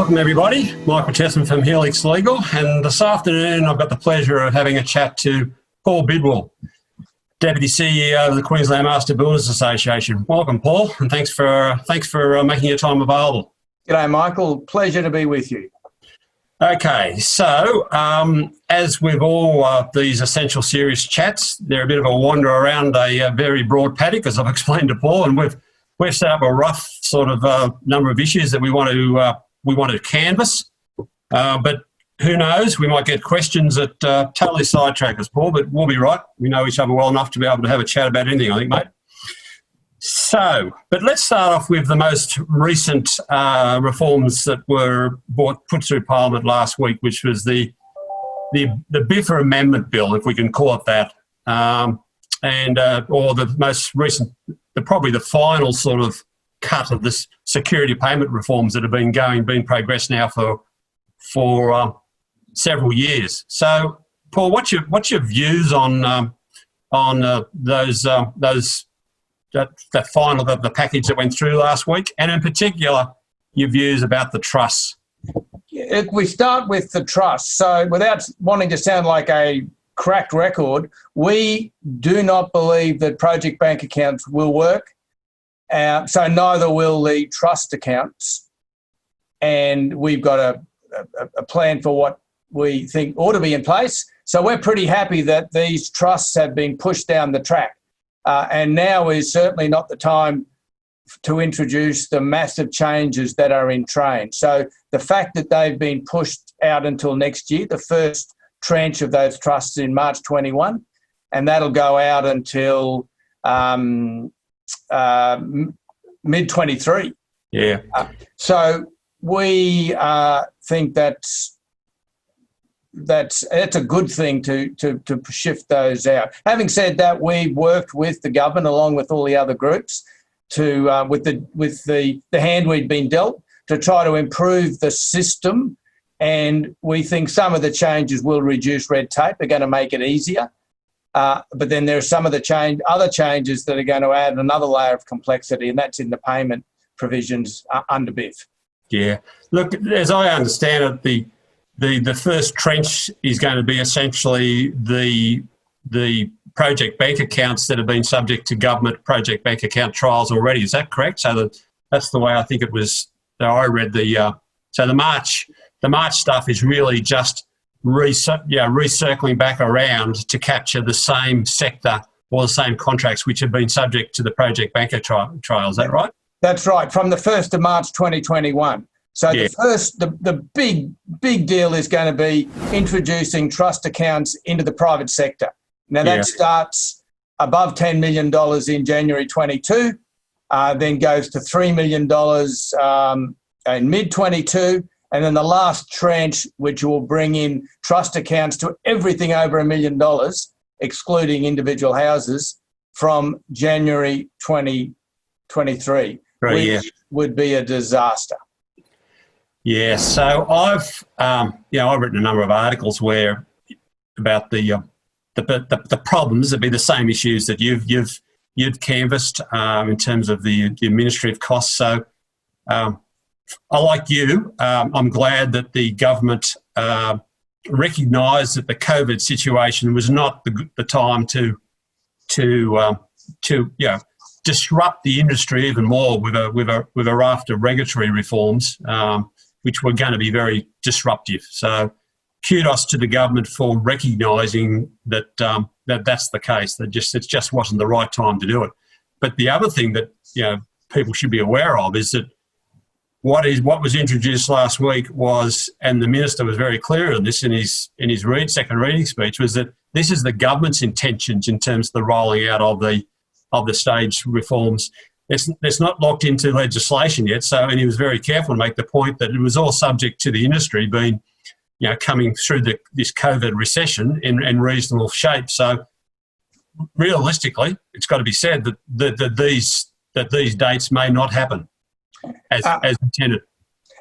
Welcome everybody, Michael Chessman from Helix Legal, and this afternoon I've got the pleasure of having a chat to Paul Bidwell, Deputy CEO of the Queensland Master Builders Association. Welcome Paul, and thanks for making your time available. G'day Michael, pleasure to be with you. Okay, so as with all these Essential Series chats, they're a bit of a wander around a very broad paddock, as I've explained to Paul, and we've set up a rough sort of number of issues that we want to canvass, but who knows, we might get questions that totally sidetrack us, Paul, but we'll be right. We know each other well enough to be able to have a chat about anything, I think, mate. So, but let's start off with the most recent reforms that were put through Parliament last week, which was the Biffa Amendment Bill, if we can call it that, or the most recent, probably the final sort of cut of this security payment reforms that have been progressed now for several years. So, Paul, what's your views on the package that went through last week, and in particular your views about the trusts? If we start with the trust, so without wanting to sound like a cracked record, we do not believe that project bank accounts will work. So neither will the trust accounts, and we've got a plan for what we think ought to be in place. So we're pretty happy that these trusts have been pushed down the track, and now is certainly not the time to introduce the massive changes that are in train. So the fact that they've been pushed out until next year, the first tranche of those trusts in March 21, and that'll go out until mid 23. Yeah. So we think that's a good thing to shift those out. Having said that, we've worked with the government along with all the other groups to with the hand we'd been dealt to try to improve the system, and we think some of the changes will reduce red tape. They're going to make it easier. But then there are some of the other changes that are going to add another layer of complexity, and that's in the payment provisions under BIF. Yeah. Look, as I understand it, the first trench is going to be essentially the project bank accounts that have been subject to government project bank account trials already. Is that correct? So that's the way I think it was. I read so the March stuff is really just recircling back around to capture the same sector or the same contracts which have been subject to the project banker trial. Is that right? That's right, from the 1st of March 2021. So yeah. The big deal is going to be introducing trust accounts into the private sector. Now that starts above $10 million in January 22, then goes to $3 million in mid-22, and then the last tranche, which will bring in trust accounts to everything over $1 million, excluding individual houses, from January 2023, which would be a disaster. Yeah, so I've written a number of articles about the problems that be the same issues that you've canvassed in terms of the administrative costs. So I, like you, I'm glad that the government recognised that the COVID situation was not the time to disrupt the industry even more with a raft of regulatory reforms, which were going to be very disruptive. So kudos to the government for recognising that that's the case. That it just wasn't the right time to do it. But the other thing that people should be aware of is that what was introduced last week was, and the minister was very clear on this in his second reading speech, was that this is the government's intentions in terms of the rolling out of the staged reforms. It's not locked into legislation yet. So, and he was very careful to make the point that it was all subject to the industry being, coming through this COVID recession in reasonable shape. So, realistically, it's got to be said that these dates may not happen as intended.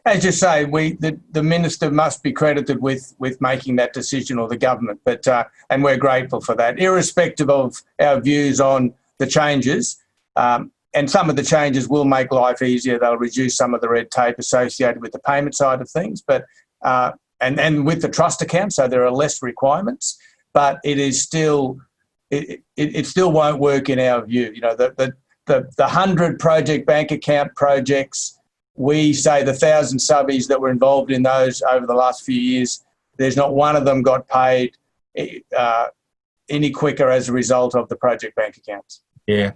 As you say, the minister must be credited with making that decision, or the government. But and we're grateful for that, irrespective of our views on the changes. and some of the changes will make life easier. They'll reduce some of the red tape associated with the payment side of things, but and with the trust account, so there are less requirements. But it is still it still won't work in our view. You know, the 100 project bank account projects, we say the 1,000 subbies that were involved in those over the last few years, there's not one of them got paid any quicker as a result of the project bank accounts. Yeah.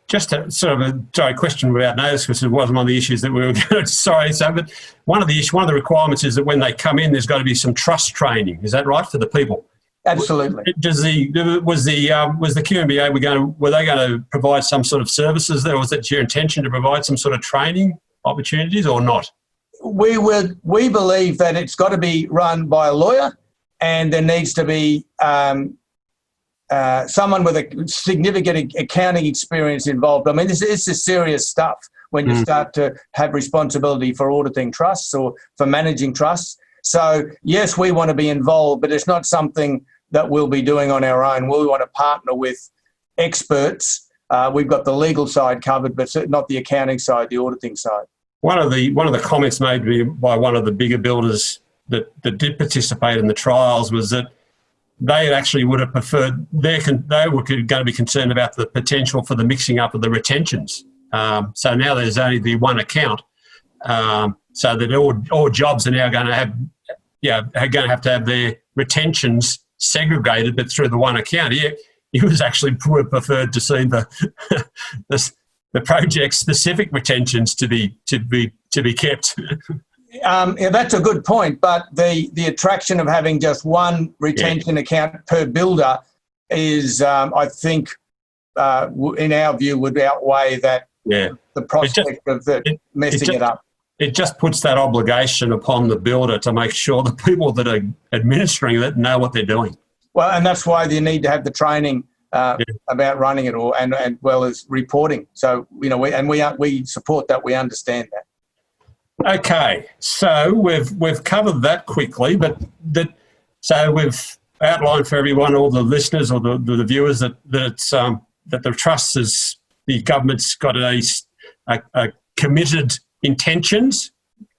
Just a sort of a question without notice, because it wasn't one of the issues that we were going to, but one of the requirements is that when they come in, there's got to be some trust training. Is that right, for the people? Absolutely. Was the QMBA were they going to provide some sort of services there? Was it your intention to provide some sort of training opportunities or not? We believe that it's got to be run by a lawyer, and there needs to be someone with a significant accounting experience involved. I mean, this is serious stuff when you start to have responsibility for auditing trusts or for managing trusts. So, yes, we want to be involved, but it's not something that we'll be doing on our own. We want to partner with experts. We've got the legal side covered, but not the accounting side, the auditing side. One of the comments made by one of the bigger builders that did participate in the trials was that they actually would have preferred, they were going to be concerned about the potential for the mixing up of the retentions. So now there's only the one account, so that all jobs are now going to have, are going to have their retentions segregated, but through the one account. He was actually preferred to see the project-specific retentions to be kept. That's a good point, but the attraction of having just one retention account per builder is, I think, in our view, would outweigh that the prospect of messing it up. It just puts that obligation upon the builder to make sure the people that are administering it know what they're doing. Well, and that's why you need to have the training about running it all, and well as reporting. So we support that. We understand that. Okay, so we've covered that quickly, but so we've outlined for everyone, all the listeners or the viewers, that the trust is, the government's got a committed intentions,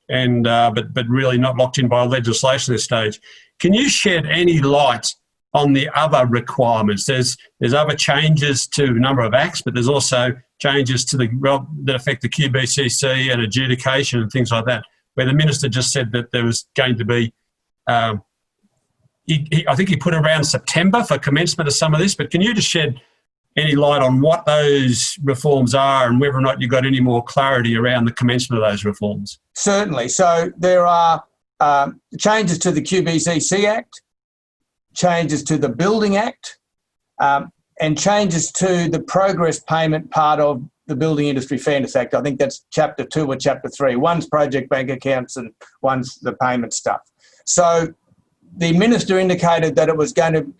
and but really not locked in by legislation at this stage. Can you shed any light on the other requirements? There's other changes to a number of acts, but there's also changes to that affect the QBCC and adjudication and things like that, where the minister just said that there was going to be, I think he put around September for commencement of some of this, but can you just shed any light on what those reforms are and whether or not you've got any more clarity around the commencement of those reforms? Certainly. So there are changes to the QBCC Act, changes to the Building Act, and changes to the progress payment part of the Building Industry Fairness Act. I think that's Chapter 2 or Chapter 3. One's project bank accounts and one's the payment stuff. So the minister indicated that it was going to,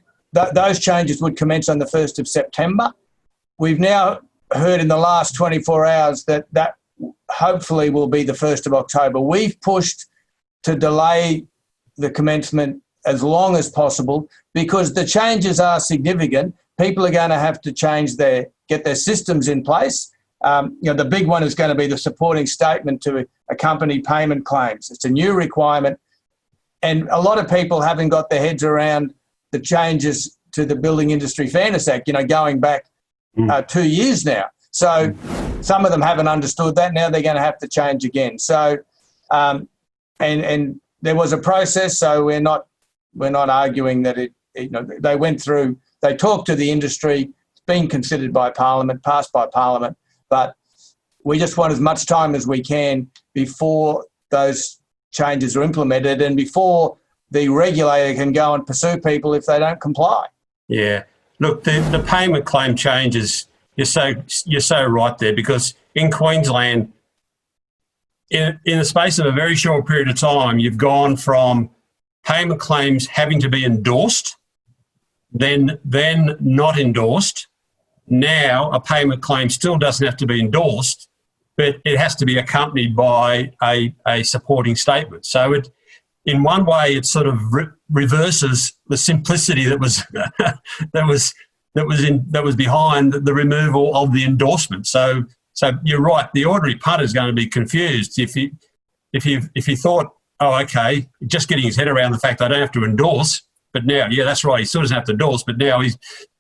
those changes would commence on the 1st of September. We've now heard in the last 24 hours that hopefully will be the 1st of October. We've pushed to delay the commencement as long as possible because the changes are significant. People are going to have to get their systems in place. The big one is going to be the supporting statement to accompany payment claims. It's a new requirement, and a lot of people haven't got their heads around the changes to the Building Industry Fairness Act, going back 2 years now. So some of them haven't understood that. Now they're going to have to change again. So, and there was a process. So we're not arguing that they went through. They talked to the industry. It's been considered by Parliament, passed by Parliament, but we just want as much time as we can before those changes are implemented and before the regulator can go and pursue people if they don't comply. Yeah. Look, the payment claim changes, you're so right there, because in Queensland, in the space of a very short period of time, you've gone from payment claims having to be endorsed, then not endorsed. Now a payment claim still doesn't have to be endorsed, but it has to be accompanied by a supporting statement. So in one way, it sort of reverses the simplicity that was behind the removal of the endorsement. So So you're right. The ordinary punter is going to be confused if he thought, oh, okay, just getting his head around the fact I don't have to endorse. But now, yeah, that's right. He still doesn't have to endorse. But now he's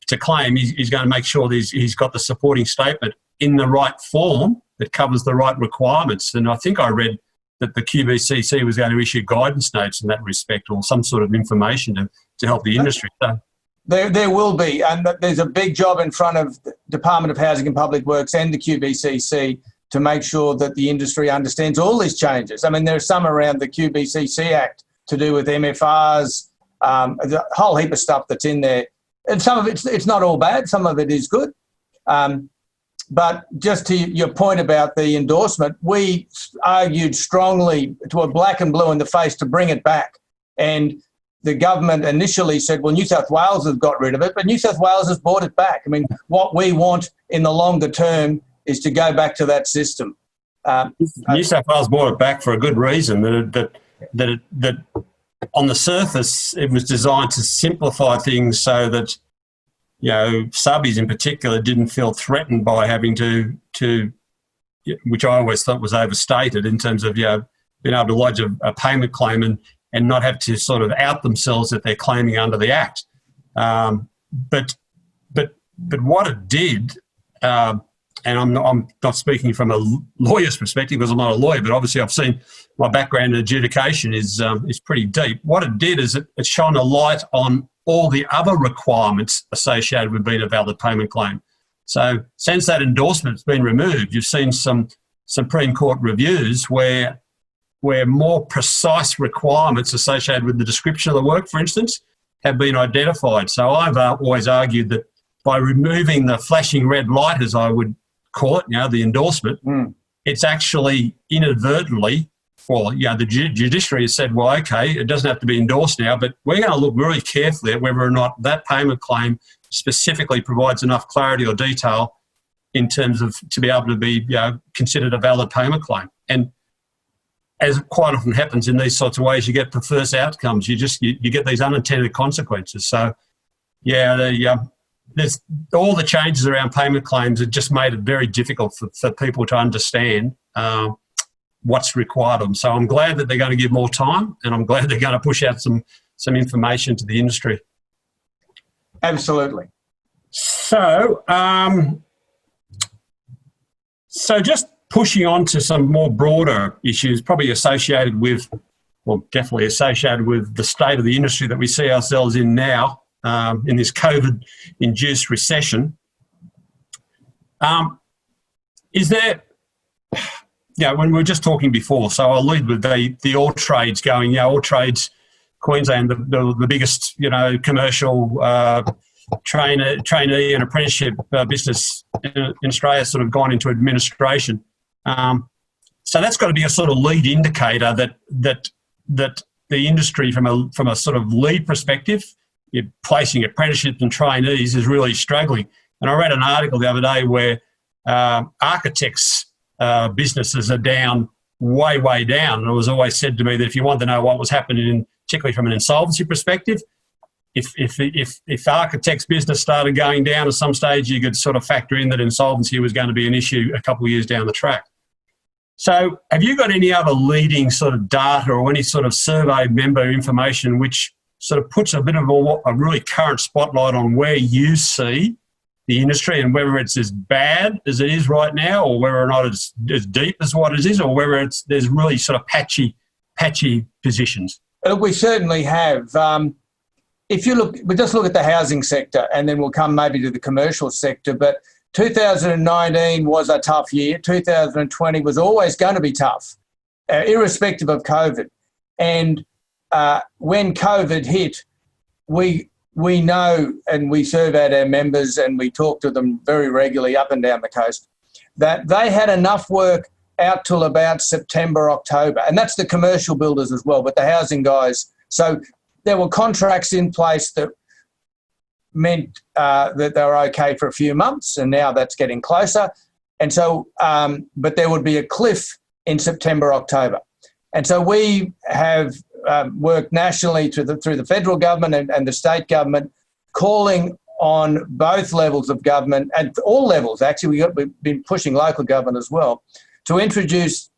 going to make sure that he's got the supporting statement in the right form that covers the right requirements. And I think I read that the QBCC was going to issue guidance notes in that respect, or some sort of information to help the industry. So, There will be, and there's a big job in front of the Department of Housing and Public Works and the QBCC to make sure that the industry understands all these changes. I mean, there's some around the QBCC Act to do with MFRs, a whole heap of stuff that's in there. And some of it's not all bad, some of it is good. But just to your point about the endorsement, we argued strongly to a black and blue in the face to bring it back. And the government initially said, well, New South Wales has got rid of it, but New South Wales has brought it back. I mean, what we want in the longer term is to go back to that system. New South Wales brought it back for a good reason, that on the surface it was designed to simplify things so that, you know, subbies in particular didn't feel threatened by having to which I always thought was overstated in terms of, you know, being able to lodge a payment claim and not have to sort of out themselves that they're claiming under the Act. But what it did, and I'm not speaking from a lawyer's perspective because I'm not a lawyer, but obviously I've seen my background in adjudication is pretty deep. What it did is it shone a light on all the other requirements associated with being a valid payment claim. So since that endorsement's been removed, you've seen some Supreme Court reviews where more precise requirements associated with the description of the work, for instance, have been identified. So I've always argued that by removing the flashing red light, as I would call it, you know, the endorsement, it's actually inadvertently, well, you know, the judiciary has said, well, okay, it doesn't have to be endorsed now, but we're going to look really carefully at whether or not that payment claim specifically provides enough clarity or detail in terms of to be able to be, you know, considered a valid payment claim. And as quite often happens in these sorts of ways, you get perverse outcomes. You get these unintended consequences. So, yeah, there's all the changes around payment claims have just made it very difficult for people to understand what's required of them. So I'm glad that they're going to give more time, and I'm glad they're going to push out some information to the industry. Absolutely. So, just pushing on to some more broader issues, probably associated with, well, definitely associated with the state of the industry that we see ourselves in now, in this COVID-induced recession. Is there, you know, when we were just talking before, so I'll lead with the all trades going, you know, all trades, Queensland, the biggest, you know, commercial trainee and apprenticeship business in Australia sort of gone into administration. So that's got to be a sort of lead indicator that the industry from a sort of lead perspective, you're placing apprenticeships and trainees is really struggling. And I read an article the other day where architects' businesses are down, way down. And it was always said to me that if you wanted to know what was happening, particularly from an insolvency perspective, if architects' business started going down at some stage, you could sort of factor in that insolvency was going to be an issue a couple of years down the track. So have you got any other leading sort of data or any sort of survey member information which sort of puts a bit of a really current spotlight on where you see the industry and whether it's as bad as it is right now or whether or not it's as deep as what it is or whether there's really sort of patchy positions? We certainly have. If you look, we just look at the housing sector and then we'll come maybe to the commercial sector, but 2019 was a tough year. 2020 was always going to be tough, irrespective of COVID. And when COVID hit, we know, and we surveyed our members and we talk to them very regularly up and down the coast, that they had enough work out till about September, October. And that's the commercial builders as well, but the housing guys. So there were contracts in place that meant that they were okay for a few months, and now that's getting closer. And so, but there would be a cliff in September, October. And so we have worked nationally through the federal government and the state government, calling on both levels of government, at all levels actually, we've been pushing local government as well, to introduce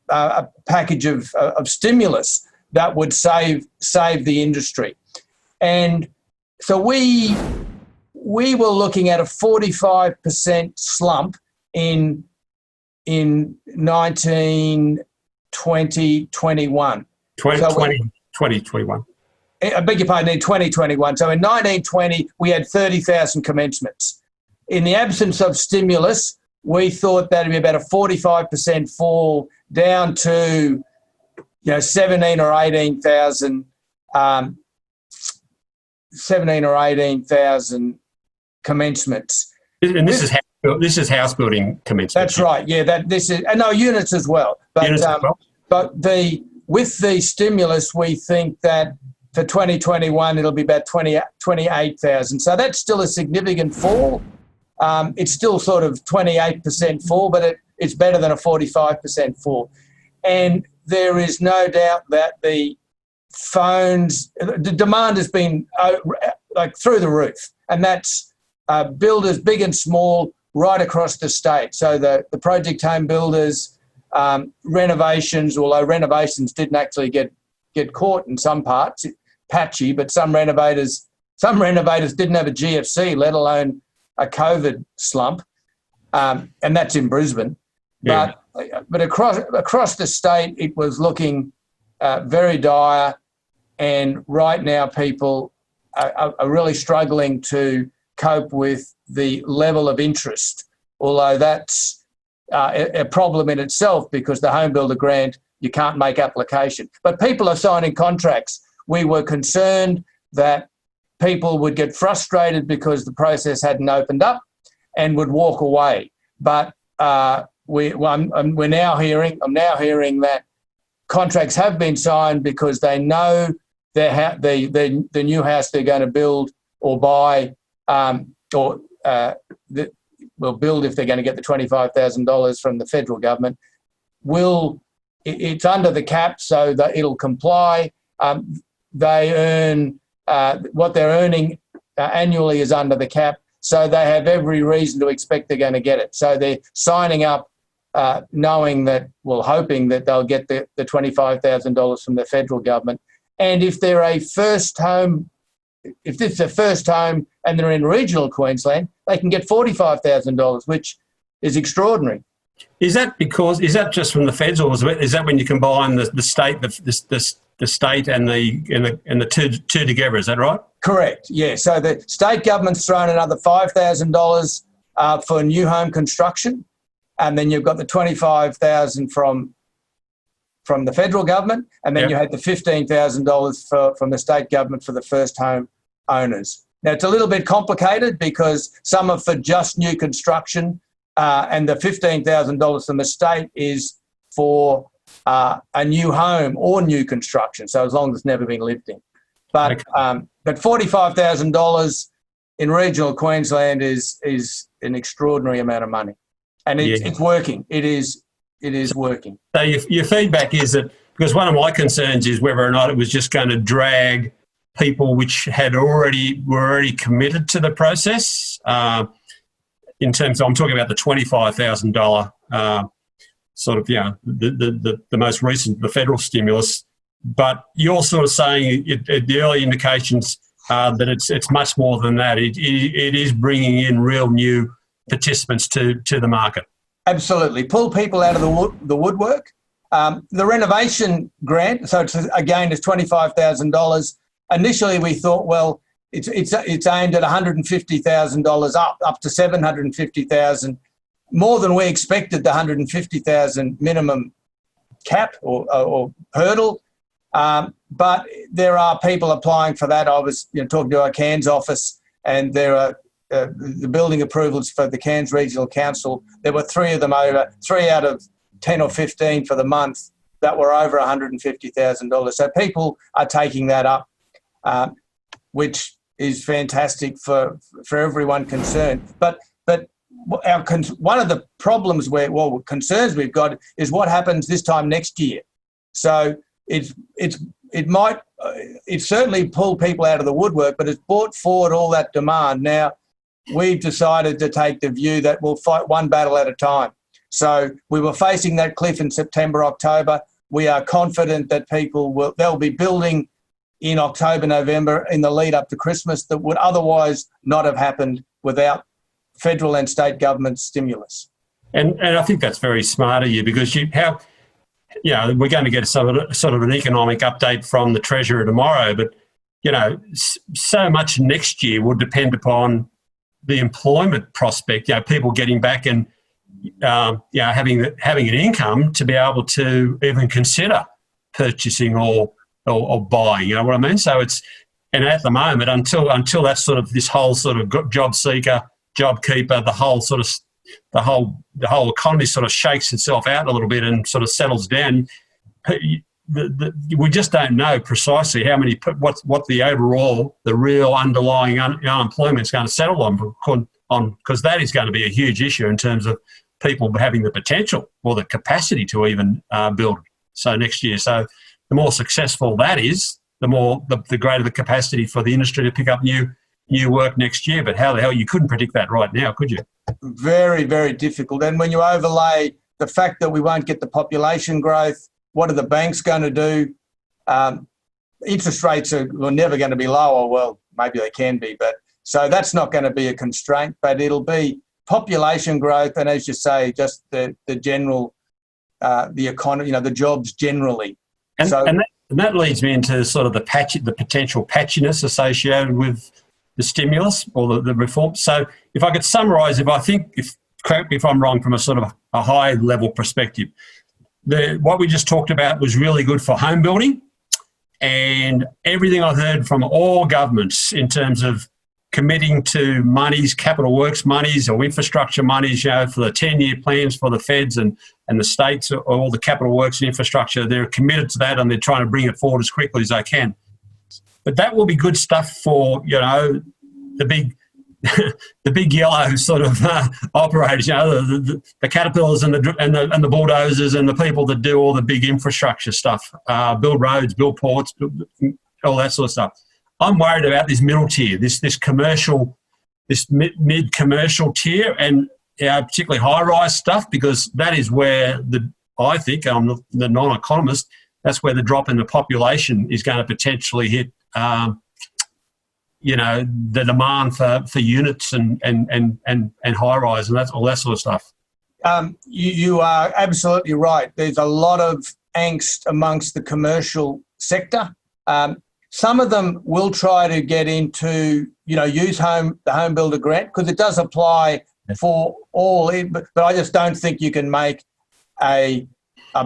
a package of stimulus that would save the industry. And so we were looking at a 45% slump in 2021. 2021. I beg your pardon, in 2021. So in 1920, we had 30,000 commencements. In the absence of stimulus, we thought that would be about a 45% fall down to 17 or 18,000 commencements. And this is house building commencements. That's right. Yeah, this is units as well. But units as well. But with the stimulus, we think that for 2021 it'll be about 28,000. So that's still a significant fall. It's still sort of 28% fall, but it's better than a 45% fall. And there is no doubt that the demand has been like through the roof, and that's builders big and small right across the state. So the project home builders, renovations, although renovations didn't actually get caught in some parts, patchy, but some renovators didn't have a GFC, let alone a COVID slump, and that's in Brisbane. Yeah. But across the state, it was looking very dire, and right now people are really struggling to cope with the level of interest, although that's a problem in itself because the home builder grant, you can't make application. But people are signing contracts. We were concerned that people would get frustrated because the process hadn't opened up and would walk away. But I'm now hearing that contracts have been signed because they know the new house they're going to build or buy will build if they're going to get the $25,000 from the federal government. It's under the cap, so that it'll comply. They earn what they're earning annually is under the cap, so they have every reason to expect they're going to get it. So they're signing up hoping that they'll get the $25,000 from the federal government. And if they're if it's their first home and they're in regional Queensland, they can get $45,000, which is extraordinary. Is that just from the feds, or is that when you combine the state, the state and the two together? Is that right? Correct. Yeah. So the state government's thrown another $5,000 for new home construction, and then you've got the $25,000 from the federal government, and then you had the $15,000 from the state government for the first home owners. Now it's a little bit complicated because some are for just new construction, and the $15,000 from the state is for a new home or new construction. So as long as it's never been lived in, but $45,000 in regional Queensland is an extraordinary amount of money, and it's working. It is working. So your feedback is that, because one of my concerns is whether or not it was just going to drag people which were already committed to the process. In terms of, I'm talking about the $25,000 sort of, the most recent, the federal stimulus. But you're sort of saying the early indications that it's much more than that. It is bringing in real new participants to the market. Absolutely. Pull people out of the woodwork. The renovation grant, so it's $25,000. Initially we thought, well, it's aimed at $150,000 up to $750,000, more than we expected, the $150,000 minimum cap or hurdle. But there are people applying for that. I was talking to our Cairns office, and there are the building approvals for the Cairns Regional Council. There were 3 of them over, 3 out of 10 or 15 for the month that were over $150,000. So people are taking that up, which is fantastic for everyone concerned. But one of the problems concerns we've got is what happens this time next year. So it's it certainly pulled people out of the woodwork, but it's brought forward all that demand. Now, we've decided to take the view that we'll fight one battle at a time. So we were facing that cliff in September, October. We are confident that they'll be building in October, November in the lead up to Christmas that would otherwise not have happened without federal and state government stimulus. And I think that's very smart of you, because we're going to get sort of an economic update from the Treasurer tomorrow, but so much next year will depend upon the employment prospect. People getting back and having an income to be able to even consider purchasing or buying. You know what I mean? So and at the moment, until that's sort of this whole sort of job seeker, job keeper, the whole economy sort of shakes itself out a little bit and sort of settles down. We just don't know precisely how many, what the overall, the real underlying unemployment is going to settle on, because that is going to be a huge issue in terms of people having the potential or the capacity to even build. So next year, so the more successful that is, the greater the capacity for the industry to pick up new work next year. But how the hell, you couldn't predict that right now, could you? Very, very difficult. And when you overlay the fact that we won't get the population growth, what are the banks going to do? Interest rates are never going to be lower. Well, maybe they can be, but so that's not going to be a constraint. But it'll be population growth, and as you say, just the general, the economy, the jobs generally. And that leads me into sort of the potential patchiness associated with the stimulus or the reform. So if I could summarise, correct me if I'm wrong, from a sort of a high level perspective, what we just talked about was really good for home building, and everything I've heard from all governments in terms of committing to monies, capital works monies or infrastructure monies, for the 10-year plans for the feds and the states, or all the capital works and infrastructure, they're committed to that and they're trying to bring it forward as quickly as they can. But that will be good stuff for, the big yellow sort of operators, the caterpillars and the bulldozers and the people that do all the big infrastructure stuff, build roads, build ports, all that sort of stuff. I'm worried about this middle tier, this commercial, this mid-commercial tier, and particularly high-rise stuff, because that is where I think, I'm the non-economist, that's where the drop in the population is going to potentially hit, the demand for units and high-rise and all that sort of stuff. You are absolutely right. There's a lot of angst amongst the commercial sector. Some of them will try to get into, use the home builder grant, because it does apply for all, but I just don't think you can make a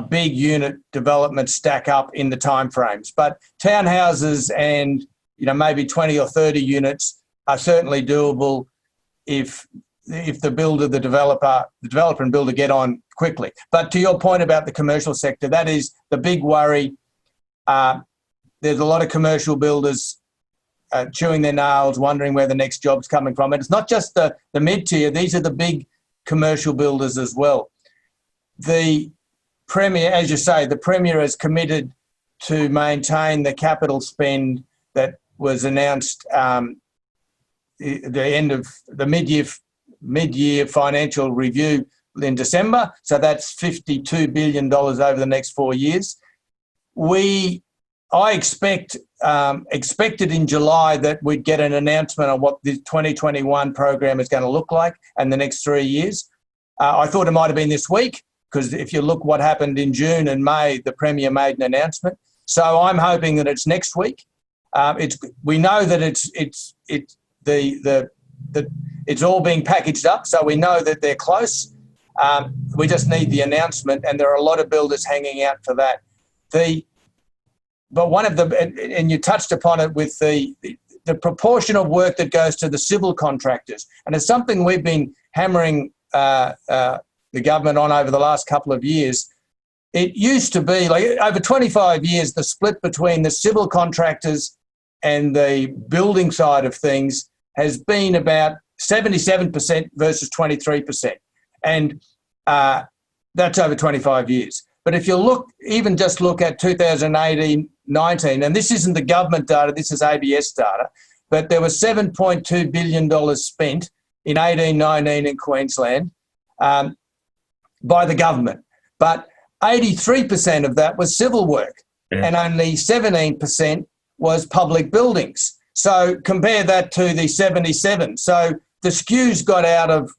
big unit development stack up in the timeframes. But townhouses and, maybe 20 or 30 units are certainly doable if the developer and builder get on quickly. But to your point about the commercial sector, that is the big worry. There's a lot of commercial builders chewing their nails, wondering where the next job's coming from. And it's not just the mid-tier, these are the big commercial builders as well. The Premier, as you say, the Premier has committed to maintain the capital spend that was announced the end of the mid-year financial review in December. So that's $52 billion over the next 4 years. I expected in July that we'd get an announcement on what the 2021 program is going to look like and the next 3 years. I thought it might have been this week, because if you look what happened in June and May, the Premier made an announcement. So I'm hoping that it's next week. We know that it's all being packaged up, so we know that they're close. We just need the announcement, and there are a lot of builders hanging out for that. But one of and you touched upon it with the proportion of work that goes to the civil contractors, and it's something we've been hammering the government on over the last couple of years. It used to be, like over 25 years, the split between the civil contractors and the building side of things has been about 77% versus 23%. And that's over 25 years. But if you just look at 2018, 19, and this isn't the government data, this is ABS data, but there was $7.2 billion spent in 18-19 in Queensland by the government. But 83% of that was civil work, and only 17% was public buildings. So compare that to the 77. So the SKUs got out of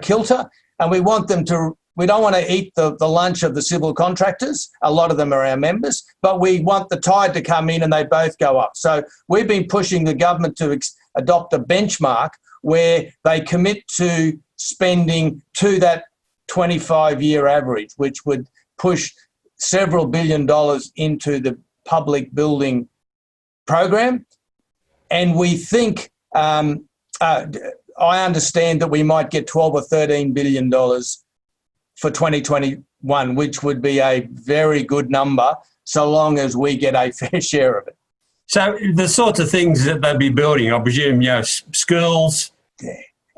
kilter, and we want them to. We don't want to eat the lunch of the civil contractors. A lot of them are our members, but we want the tide to come in and they both go up. So we've been pushing the government to adopt a benchmark where they commit to spending to that 25-year average, which would push several $billion into the public building program. And we think, I understand that we might get $12 or $13 billion for 2021, which would be a very good number so long as we get a fair share of it. So the sorts of things that they'd be building, I presume, schools,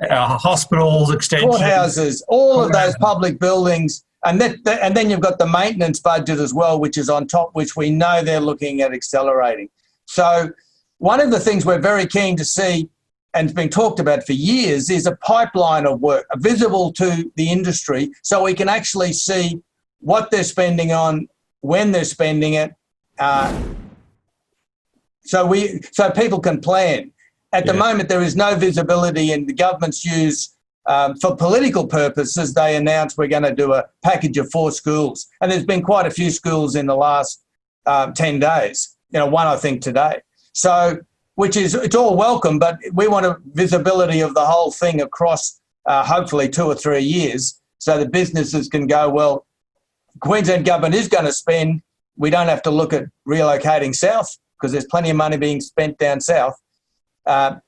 hospitals, extensions, courthouses, all of those public buildings, and then you've got the maintenance budget as well, which is on top, which we know they're looking at accelerating. So one of the things we're very keen to see, and it's been talked about for years, is a pipeline of work visible to the industry so we can actually see what they're spending on, when they're spending it, so people can plan. At the moment, there is no visibility, and the government's use for political purposes. They announced we're going to do a package of 4 schools, and there's been quite a few schools in the last 10 days, one I think today. So it's all welcome, but we want a visibility of the whole thing across hopefully 2 or 3 years so the businesses can go, well, Queensland government is going to spend, we don't have to look at relocating south because there's plenty of money being spent down south. And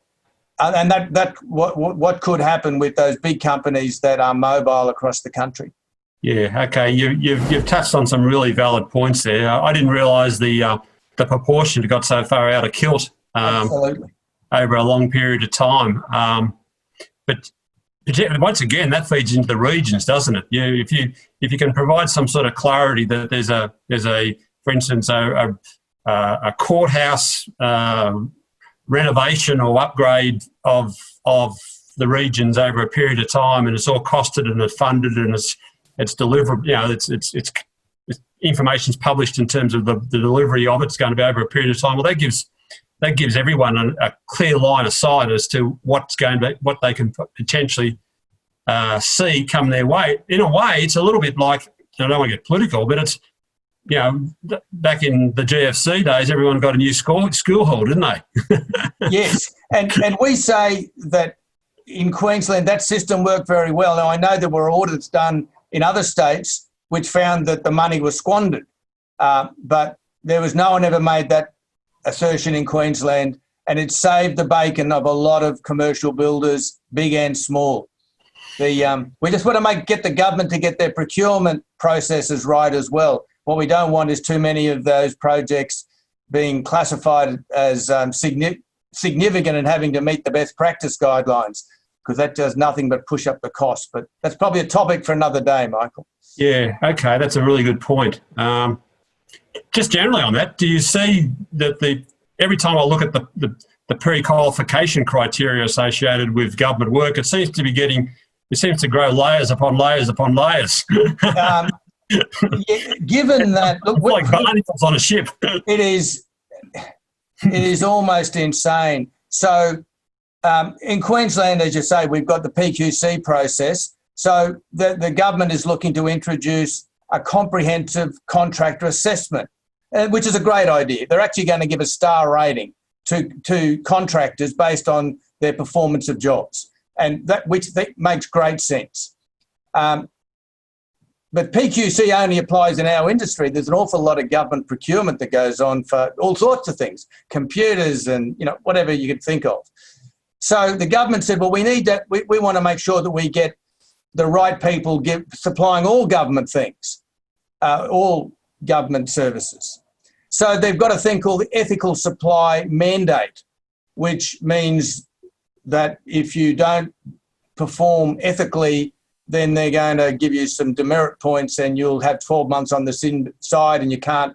that what could happen with those big companies that are mobile across the country. Yeah, okay. You've touched on some really valid points there. I didn't realise the proportion got so far out of kilt. Absolutely. Over a long period of time. But once again, that feeds into the regions, doesn't it? If you can provide some sort of clarity that there's a for instance a courthouse renovation or upgrade of the regions over a period of time, and it's all costed and it's funded and it's delivered. It's information's published in terms of the delivery of it's going to be over a period of time. Well, that gives everyone a clear line of sight as to what they can potentially see come their way. In a way, it's a little bit like, I don't want to get political, but it's, back in the GFC days, everyone got a new school hall, didn't they? Yes, and we say that in Queensland that system worked very well. Now, I know there were audits done in other states which found that the money was squandered, but there was no one ever made that assertion in Queensland, and it saved the bacon of a lot of commercial builders, big and small. We just want to get the government to get their procurement processes right as well. What we don't want is too many of those projects being classified as significant and having to meet the best practice guidelines, because that does nothing but push up the cost. But that's probably a topic for another day, Michael. Yeah, okay, that's a really good point. Just generally on that, do you see that every time I look at the pre-qualification criteria associated with government work, it seems to grow layers upon layers upon layers. Given that, look, like barnacles on a ship. It is almost insane. So in Queensland, as you say, we've got the PQC process. So the government is looking to introduce a comprehensive contractor assessment, which is a great idea. They're actually going to give a star rating to contractors based on their performance of jobs, and that makes great sense. But PQC only applies in our industry. There's an awful lot of government procurement that goes on for all sorts of things, computers and whatever you could think of. So the government said, well, we need that. We want to make sure that we get the right people supplying all government things, all government services. So they've got a thing called the ethical supply mandate, which means that if you don't perform ethically, then they're going to give you some demerit points and you'll have 12 months on the side and you can't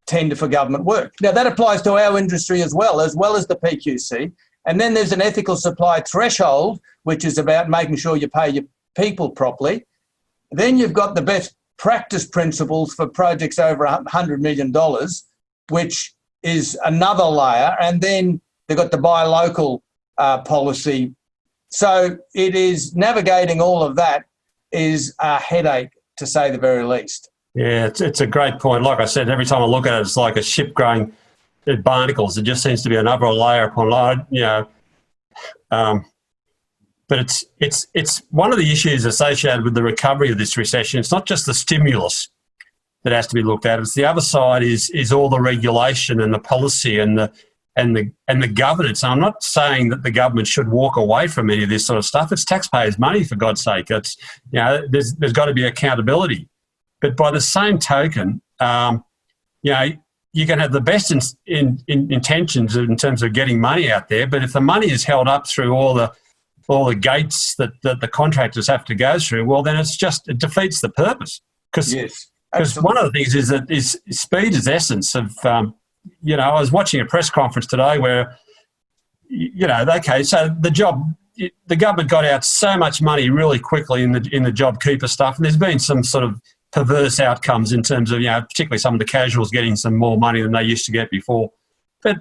tender for government work. Now, that applies to our industry as well as the PQC. And then there's an ethical supply threshold, which is about making sure you pay your people properly. Then you've got the best practice principles for projects over $100 million, which is another layer. And then they've got the buy local policy. So it is navigating all of that is a headache, to say the very least. Yeah, it's a great point. Like I said, every time I look at it, it's like a ship growing barnacles. It just seems to be another layer upon layer, but it's one of the issues associated with the recovery of this recession. It's not just the stimulus that has to be looked at. It's the other side is all the regulation and the policy and the governance. And I'm not saying that the government should walk away from any of this sort of stuff. It's taxpayers' money, for God's sake. It's there's got to be accountability. But by the same token, you can have the best intentions in terms of getting money out there, but if the money is held up through all the gates that the contractors have to go through, well, then it defeats the purpose. Because one of the things is that speed is essence of. I was watching a press conference today where, so the government got out so much money really quickly in the JobKeeper stuff, and there's been some sort of perverse outcomes in terms of, particularly some of the casuals getting some more money than they used to get before. But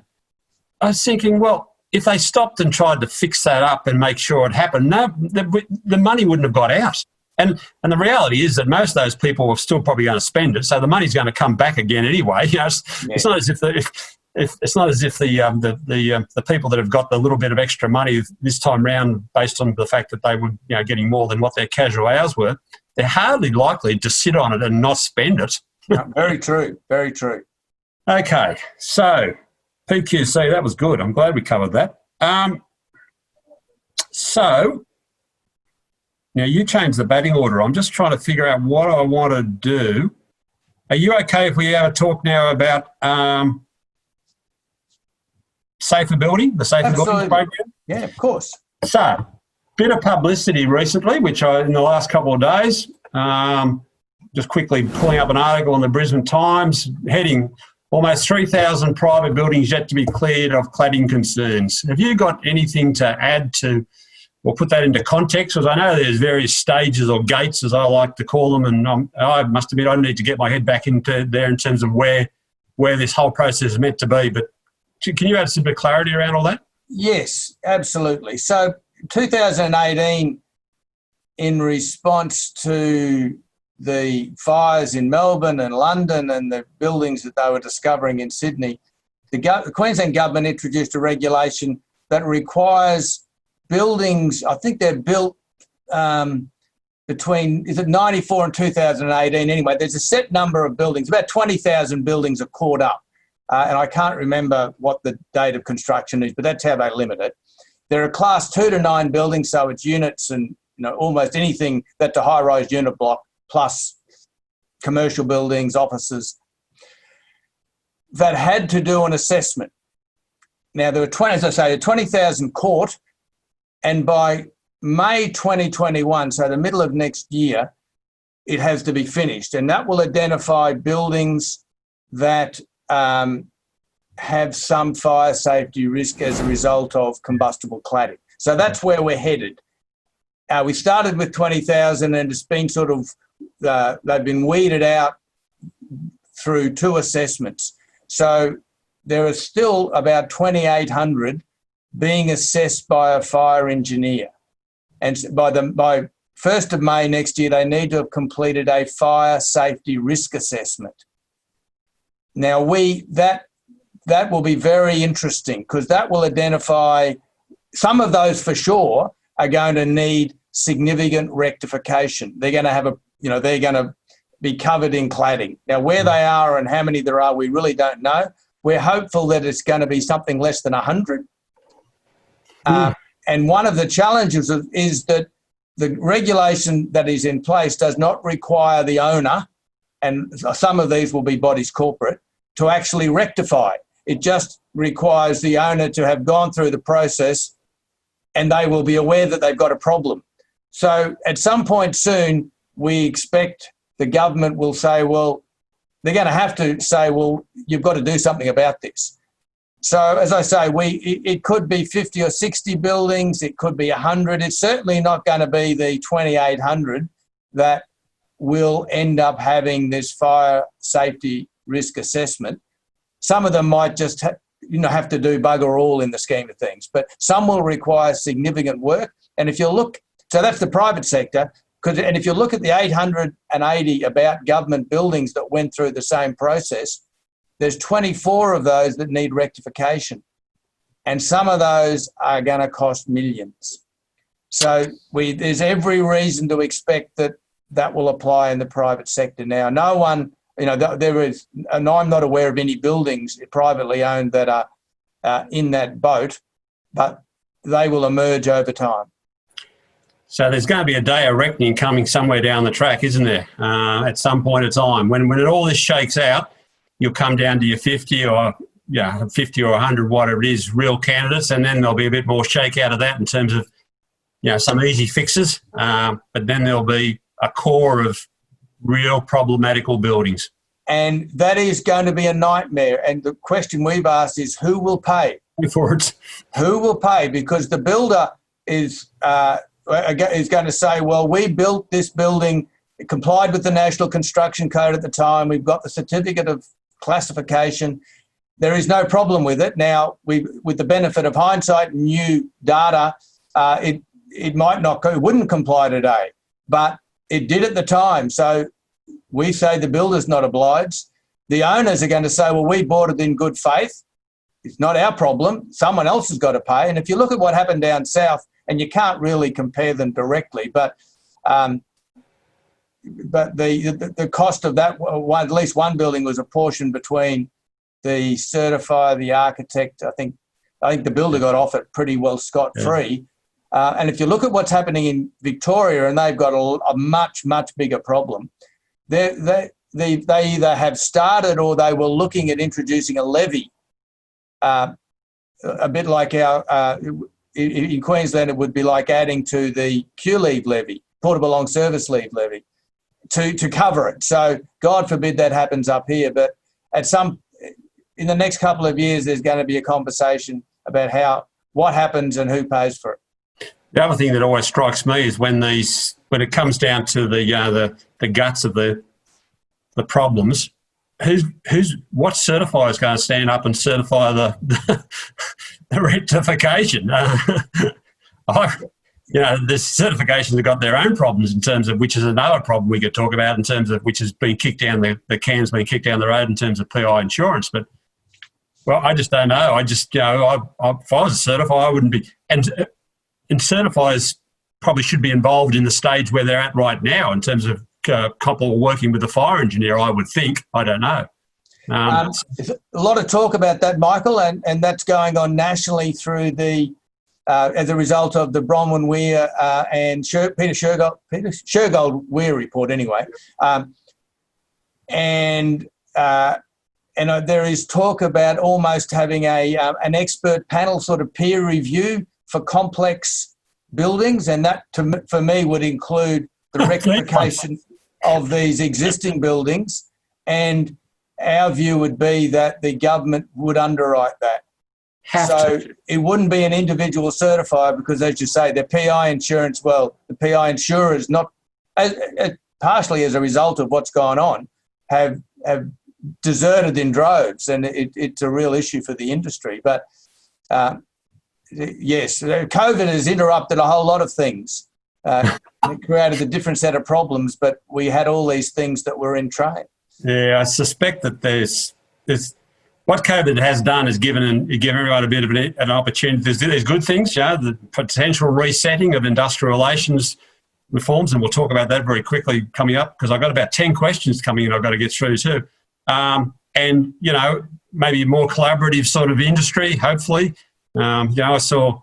I was thinking, well, if they stopped and tried to fix that up and make sure it happened, no, the money wouldn't have got out. And the reality is that most of those people are still probably going to spend it, so the money's going to come back again anyway. It's not as if the people that have got the little bit of extra money this time round, based on the fact that they were getting more than what their casual hours were, they're hardly likely to sit on it and not spend it. Very true. Very true. Okay, so PQC, that was good. I'm glad we covered that. So now you changed the batting order. I'm just trying to figure out what I want to do. Are you okay if we have a talk now about safer building, the safer building program? Yeah, of course. So, bit of publicity recently, which in the last couple of days, just quickly pulling up an article in the Brisbane Times, heading almost 3,000 private buildings yet to be cleared of cladding concerns. Have you got anything to add to, or put that into context? Because I know there's various stages or gates, as I like to call them, and I must admit I need to get my head back into there in terms of where this whole process is meant to be. But can you add some bit of clarity around all that? Yes, absolutely. So 2018, in response to the fires in Melbourne and London and the buildings that they were discovering in Sydney, the Queensland government introduced a regulation that requires buildings, I think they're built between, is it 94 and 2018? Anyway, there's a set number of buildings, about 20,000 buildings are caught up. And I can't remember what the date of construction is, but that's how they limit it. There are class 2 to 9 buildings, so it's units and almost anything that's a high-rise unit block, plus commercial buildings, offices, that had to do an assessment. Now, there were 20,000 caught, and by May 2021, so the middle of next year, it has to be finished. And that will identify buildings that have some fire safety risk as a result of combustible cladding. So that's where we're headed. We started with 20,000 and it's been sort of, they've been weeded out through 2 assessments. So there are still about 2,800 being assessed by a fire engineer. And by 1st of May next year, they need to have completed a fire safety risk assessment. Now, that will be very interesting because that will identify some of those for sure are going to need significant rectification. They're going to have they're going to be covered in cladding. Now, where they are and how many there are, we really don't know. We're hopeful that it's going to be something less than 100. And one of the challenges is that the regulation that is in place does not require the owner, and some of these will be bodies corporate, to actually rectify. It just requires the owner to have gone through the process and they will be aware that they've got a problem. So at some point soon, we expect the government will say, well, they're going to have to say, well, you've got to do something about this. So, as I say, it could be 50 or 60 buildings. It could be 100. It's certainly not going to be the 2,800 that will end up having this fire safety risk assessment. Some of them might just have to do bugger all in the scheme of things, but some will require significant work. And if you look, so that's the private sector, and if you look at the 880 about government buildings that went through the same process, there's 24 of those that need rectification. And some of those are going to cost millions. So there's every reason to expect that will apply in the private sector. Now, no one, there is, and I'm not aware of any buildings privately owned that are in that boat, but they will emerge over time. So there's going to be a day of reckoning coming somewhere down the track, isn't there? At some point in time, when all this shakes out, you'll come down to your 50 or 100, whatever it is, real candidates, and then there'll be a bit more shake out of that in terms of some easy fixes. But then there'll be a core of real problematical buildings. And that is going to be a nightmare. And the question we've asked is, who will pay for it? Who will pay? Because the builder is going to say, well, we built this building, it complied with the National Construction Code at the time, we've got the certificate of classification, there is no problem with it. Now, with the benefit of hindsight and new data, it might not, it wouldn't comply today, but it did at the time. So we say the builder's not obliged. The owners are going to say, well, we bought it in good faith. It's not our problem. Someone else has got to pay. And if you look at what happened down south, and you can't really compare them directly, but the cost of that, at least one building was apportioned between the certifier, the architect. I think the builder got off it pretty well scot-free. Yeah. And if you look at what's happening in Victoria, and they've got a much, much bigger problem, they either have started or they were looking at introducing a levy, a bit like our... in Queensland, it would be like adding to the Q leave levy, portable long service leave levy, to cover it. So God forbid that happens up here, but in the next couple of years, there's going to be a conversation about what happens and who pays for it. The other thing that always strikes me is when it comes down to the guts of the problems, what certifier is going to stand up and certify the rectification? The certifications have got their own problems in terms of, which is another problem we could talk about in terms of which has been kicked down, the can's been kicked down the road in terms of PI insurance. But, well, I just don't know. If I was a certifier, I wouldn't be. And certifiers probably should be involved in the stage where they're at right now in terms of couple working with the fire engineer, I would think. I don't know. There's a lot of talk about that, Michael, and that's going on nationally through as a result of the Bronwyn Weir and Peter Shergold Weir report, anyway. And there is talk about almost having an expert panel sort of peer review for complex buildings, and that for me would include the rectification of these existing buildings, and our view would be that the government would underwrite that. It wouldn't be an individual certifier because, as you say, the PI insurance, the PI insurers, not partially as a result of what's gone on, have deserted in droves, and it's a real issue for the industry. But yes, COVID has interrupted a whole lot of things. It created a different set of problems, but we had all these things that were in train. Yeah, I suspect that there's what COVID has done is given everyone a bit of an opportunity. There's good things, the potential resetting of industrial relations reforms, and we'll talk about that very quickly coming up because I've got about 10 questions coming in I've got to get through too. And, maybe more collaborative sort of industry, hopefully. I saw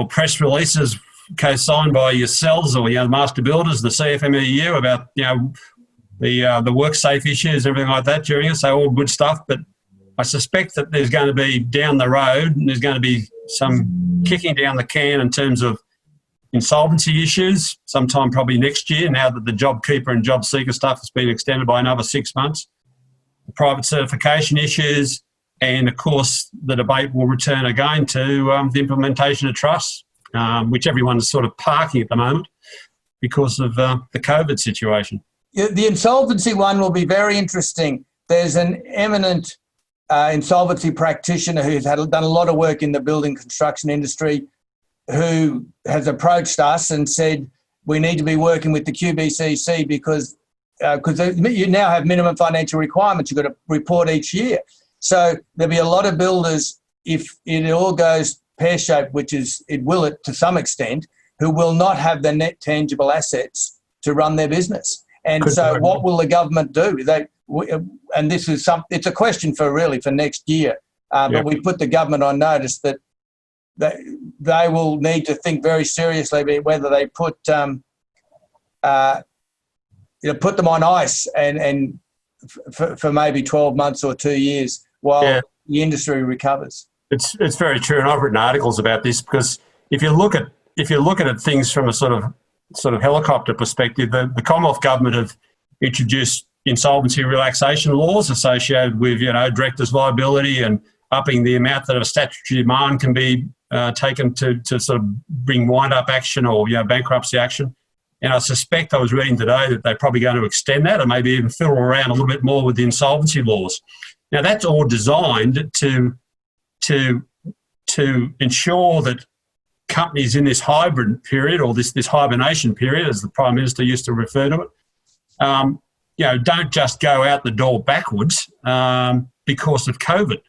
press releases co-signed by yourselves or the master builders, the CFMEU, about the work safe issues, everything like that during it. So all good stuff. But I suspect that there's going to be down the road, and there's going to be some kicking down the can in terms of insolvency issues sometime probably next year. Now that the JobKeeper and JobSeeker stuff has been extended by another 6 months, private certification issues, and of course the debate will return again to the implementation of trusts, which everyone's sort of parking at the moment because of the COVID situation. The insolvency one will be very interesting. There's an eminent insolvency practitioner who's done a lot of work in the building construction industry who has approached us and said we need to be working with the QBCC because you now have minimum financial requirements. You've got to report each year. So there'll be a lot of builders, if it all goes pear-shaped, which is it will to some extent, who will not have the net tangible assets to run their business. And so what will the government do? And this is it's a question for next year. But we put the government on notice that they will need to think very seriously about whether they put them on ice and for maybe 12 months or 2 years while the industry recovers. It's very true, and I've written articles about this because if you look at things from a sort of helicopter perspective, the Commonwealth government have introduced insolvency relaxation laws associated with directors' liability and upping the amount that a statutory demand can be taken to sort of bring wind-up action or bankruptcy action. And I suspect, I was reading today, that they're probably going to extend that or maybe even fiddle around a little bit more with the insolvency laws. Now, that's all designed to ensure that companies in this hybrid period or this hibernation period, as the Prime Minister used to refer to it, don't just go out the door backwards because of COVID.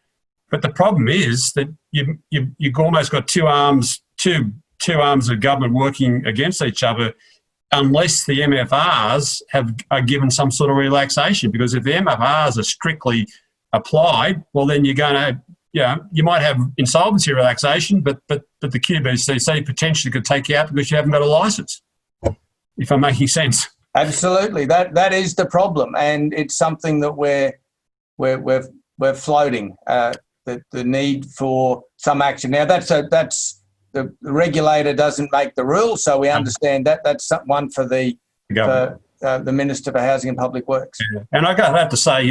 But the problem is that you've almost got two arms of government working against each other, unless the MFRs are given some sort of relaxation. Because if the MFRs are strictly applied, well, then you're going to, you might have insolvency relaxation, but the QBCC potentially could take you out because you haven't got a licence, if I'm making sense. Absolutely, that is the problem, and it's something that we're floating. The need for some action. Now, that's the regulator doesn't make the rules, so we understand that. That's one for the Minister for Housing and Public Works. Yeah. And I have to say,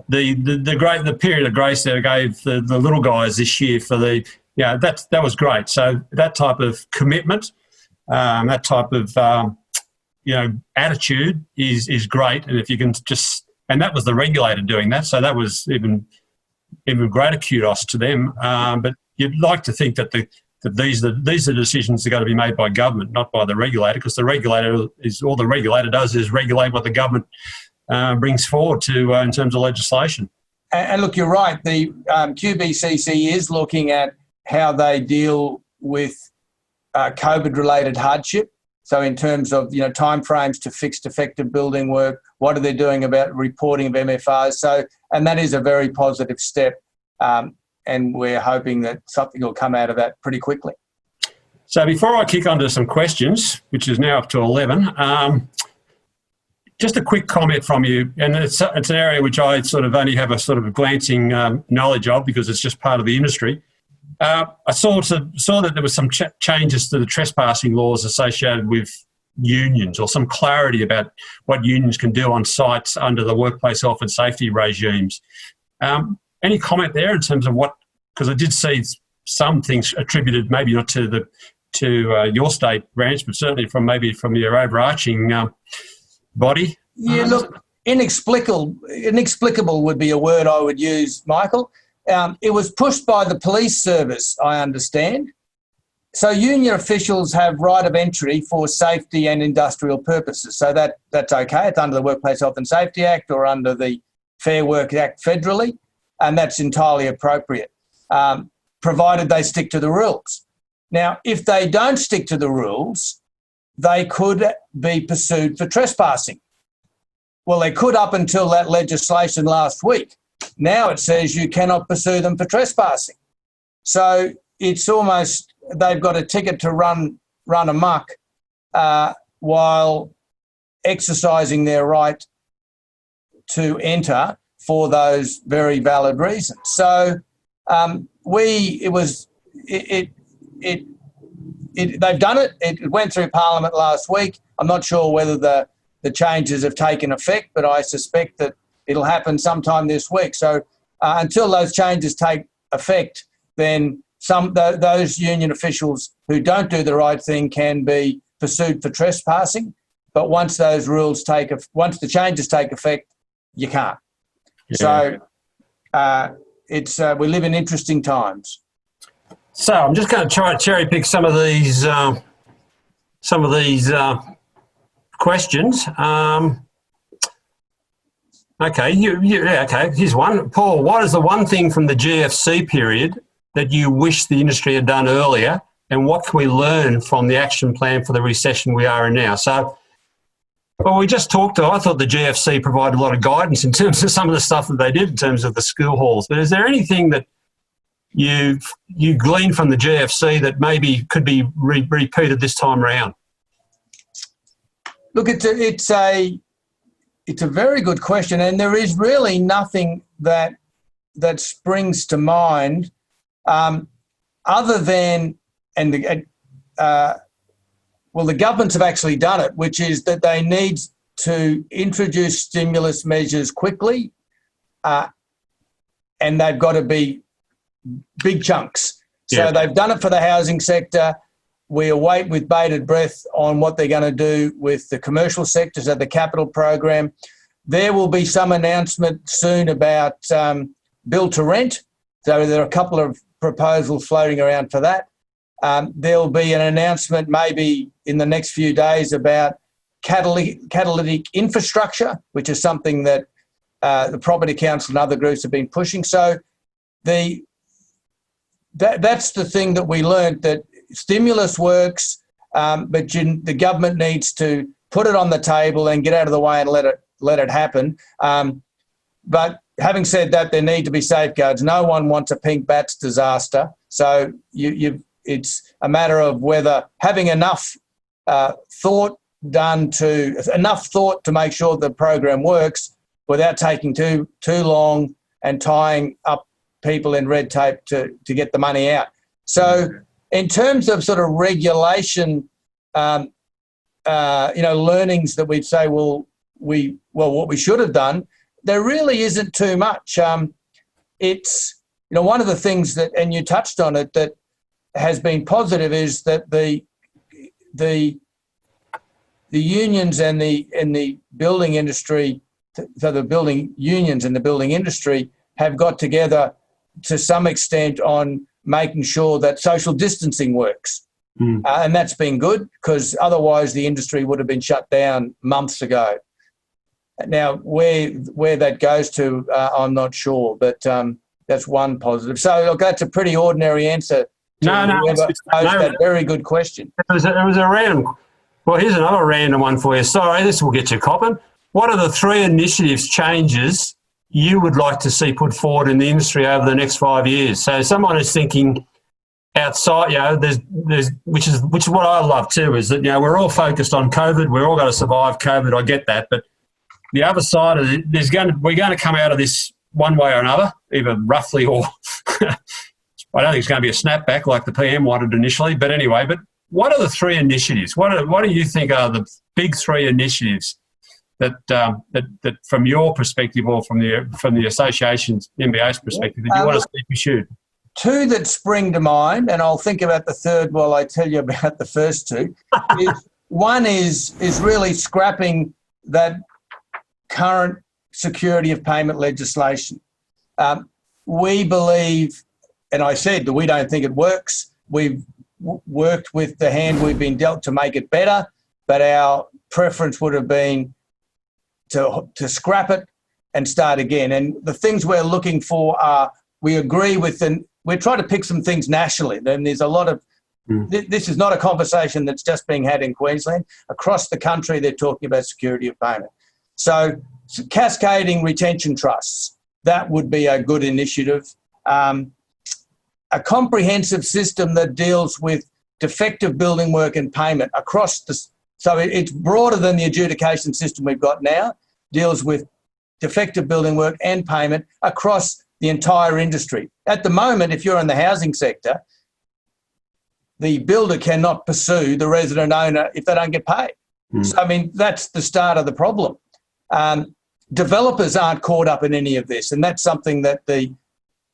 the period of grace that I gave the little guys this year for that was great. So that type of commitment, that type of attitude is great. And if you can and that was the regulator doing that, so that was even greater kudos to them. But you'd like to think that these are decisions that are going to be made by government, not by the regulator, because the regulator all the regulator does is regulate what the government brings forward in terms of legislation. And look, you're right. The QBCC is looking at how they deal with COVID-related hardship. So in terms of timeframes to fixed effective building work, what are they doing about reporting of MFRs? So, and that is a very positive step, and we're hoping that something will come out of that pretty quickly. So before I kick onto some questions, which is now up to 11, just a quick comment from you, and it's an area which I sort of only have a sort of a glancing knowledge of because it's just part of the industry. I saw that there were some changes to the trespassing laws associated with unions, or some clarity about what unions can do on sites under the workplace health and safety regimes. Any comment there in terms of what? Because I did see some things attributed, maybe not to your state branch, but certainly from your overarching body. Yeah, look, inexplicable would be a word I would use, Michael. It was pushed by the police service, I understand. So union officials have right of entry for safety and industrial purposes. So that's okay. It's under the Workplace Health and Safety Act or under the Fair Work Act federally, and that's entirely appropriate, provided they stick to the rules. Now, if they don't stick to the rules, they could be pursued for trespassing. Well, they could up until that legislation last week. Now it says you cannot pursue them for trespassing. So it's almost they've got a ticket to run amok while exercising their right to enter for those very valid reasons. So they've done it. It went through Parliament last week. I'm not sure whether the changes have taken effect, but I suspect that it'll happen sometime this week. So until those changes take effect, then those union officials who don't do the right thing can be pursued for trespassing. But once those rules once the changes take effect, you can't. Yeah. So we live in interesting times. So I'm just going to try to cherry pick some of these questions. Okay, here's one. Paul, what is the one thing from the GFC period that you wish the industry had done earlier, and what can we learn from the action plan for the recession we are in now? So, well, we just talked I thought the GFC provided a lot of guidance in terms of some of the stuff that they did in terms of the school halls. But is there anything that you gleaned from the GFC that maybe could be repeated this time around? Look, it's a very good question, and there is really nothing that springs to mind other than the governments have actually done it, which is that they need to introduce stimulus measures quickly, and they've got to be big chunks. So they've done it for the housing sector. We await with bated breath on what they're going to do with the commercial sectors of the capital program. There will be some announcement soon about build to rent. So there are a couple of proposals floating around for that. There'll be an announcement maybe in the next few days about catalytic infrastructure, which is something that the Property Council and other groups have been pushing. So that's the thing that we learned, that stimulus works, but the government needs to put it on the table and get out of the way and let it happen. But having said that, there need to be safeguards. No one wants a pink bats disaster. So it's a matter of whether having enough thought to make sure the program works without taking too long and tying up people in red tape to get the money out. So in terms of sort of regulation, learnings that we'd say, what we should have done, there really isn't too much. It's, one of the things that, and you touched on it, that has been positive is that the unions and the building industry, so the building unions and the building industry have got together to some extent on making sure that social distancing works. And that's been good, because otherwise the industry would have been shut down months ago. Now, where that goes to, I'm not sure, but that's one positive. So look, that's a pretty ordinary answer. That very good question. It was a random. Well, here's another random one for you. Sorry, this will get you copping. What are the 3 initiatives changes you would like to see put forward in the industry over the next 5 years? So someone is thinking outside, there's which is what I love too, is that we're all focused on COVID. We're all going to survive COVID. I get that, but the other side of it, we're going to come out of this one way or another, either roughly or I don't think it's going to be a snapback like the PM wanted initially. But anyway, what are the 3 initiatives? What do you think are the big 3 initiatives that from your perspective or from the association's MBA's perspective that you want to see pursued? 2 that spring to mind, and I'll think about the third while I tell you about the first 2. One is really scrapping that current security of payment legislation. We believe, and I said that we don't think it works. We've worked with the hand we've been dealt to make it better, but our preference would have been to scrap it and start again. And the things we're looking for are, we agree with we're trying to pick some things nationally. Then there's a lot of, this is not a conversation that's just being had in Queensland. Across the country, they're talking about security of payment. So cascading retention trusts, that would be a good initiative. A comprehensive system that deals with defective building work and payment across so it's broader than the adjudication system we've got now, deals with defective building work and payment across the entire industry. At the moment, if you're in the housing sector, the builder cannot pursue the resident owner if they don't get paid. So, that's the start of the problem. developers aren't caught up in any of this, and that's something that the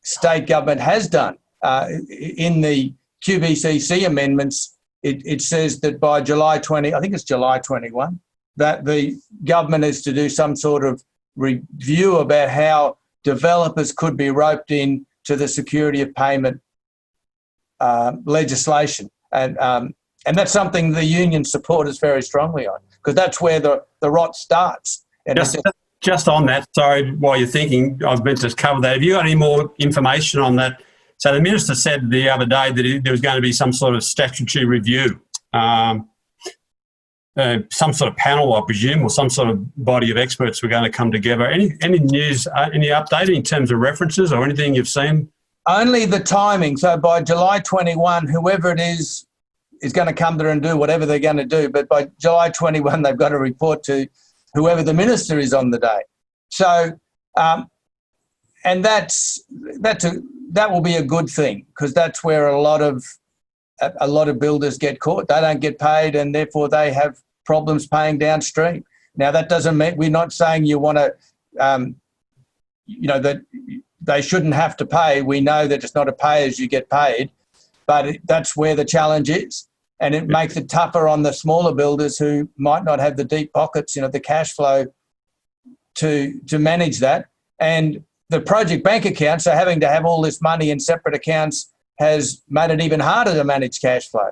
state government has done. In the QBCC amendments, it says that by July 20, I think it's July 21, that the government is to do some sort of review about how developers could be roped in to the security of payment legislation. And that's something the union support us very strongly on, because that's where the rot starts. And just on that, sorry, while you're thinking, I've meant to cover that. Have you got any more information on that? So the Minister said the other day that there was going to be some sort of statutory review, some sort of panel, I presume, or some sort of body of experts were going to come together. Any news, any update in terms of references or anything you've seen? Only the timing. So by July 21, whoever it is going to come there and do whatever they're going to do. But by July 21, they've got to report to whoever the minister is on the day. So, and that will be a good thing, because that's where a lot of builders get caught. They don't get paid, and therefore they have problems paying downstream. Now, that doesn't mean we're not saying you want to, that they shouldn't have to pay. We know that it's not a pay as you get paid, but that's where the challenge is. And it makes it tougher on the smaller builders who might not have the deep pockets, the cash flow to manage that. And the project bank account, so having to have all this money in separate accounts, has made it even harder to manage cash flow.